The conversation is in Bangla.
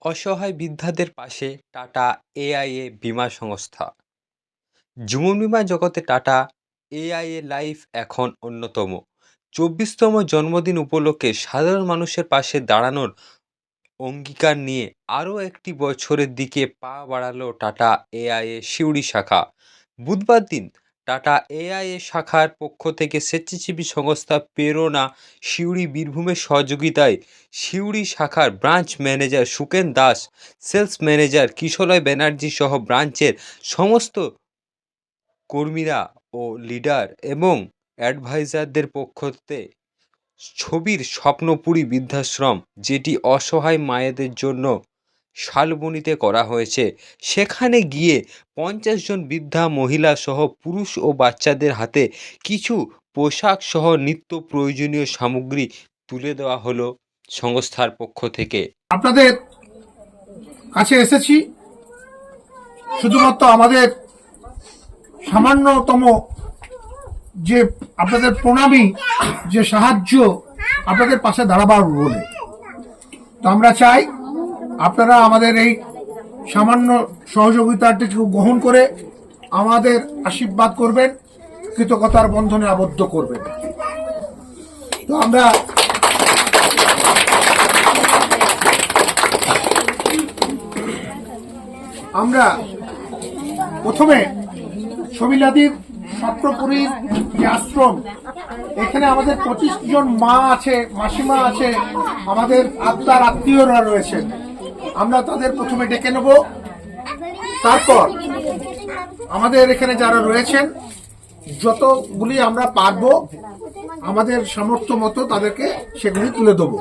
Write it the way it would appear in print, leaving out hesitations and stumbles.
অসহায় বৃদ্ধাদের পাশে টাটা এআইএ বীমা সংস্থা। জীবন বীমা জগতে টাটা এআইএ লাইফ এখন অন্যতম। 24তম জন্মদিন উপলক্ষে সাধারণ মানুষের পাশে দাঁড়ানোর অঙ্গীকার নিয়ে আরও একটি বছরের দিকে পা বাড়ালো টাটা এআইএ সিউড়ি শাখা। বুধবার দিন টাটা এআইএ শাখার পক্ষ থেকে স্বেচ্ছাসেবী সংস্থা প্রেরণা সিউড়ি বীরভূমের সহযোগিতায় সিউড়ি শাখার branch manager Suken Das, sales manager Kishalay Banerjee সহ ব্রাঞ্চের সমস্ত কর্মীরা ও লিডার এবং অ্যাডভাইজারদের পক্ষতে ছবির স্বপ্নপুরী বৃদ্ধাশ্রম, যেটি অসহায় মায়েদের জন্য শালবনীতে করা হয়েছে, সেখানে গিয়ে 50 জন বৃদ্ধা মহিলা সহ পুরুষ ও বাচ্চাদের হাতে কিছু পোশাক সহ নিত্য প্রয়োজনীয় সামগ্রী তুলে দেওয়া হলো সংস্থার পক্ষ থেকে। আপনাদের কাছে এসেছি শুধুমাত্র আমাদের সামান্যতম যে আপনাদের প্রণামী, যে সাহায্য আপনাদের পাশে দাঁড়াবার বলে। তো আমরা চাই আপনারা আমাদের এই সামান্য সহযোগিতাটিকে গ্রহণ করে আমাদের আশীর্বাদ করবেন, কৃতজ্ঞতার বন্ধনে আবদ্ধ করবেন। তো আমরা প্রথমে ছবিলাদির স্বপ্নপুরীর যে আশ্রম, এখানে আমাদের 25 জন মা আছে, মাসিমা আছে, আমাদের আত্মার আত্মীয়রা রয়েছেন। আমরা তাদের প্রথমে ডেকে নেব, তারপর আমাদের এখানে যারা রয়েছেন যতগুলি আমরা পারবো আমাদের সামর্থ্য মতো তাদেরকে সেগুলি তুলে দেবো।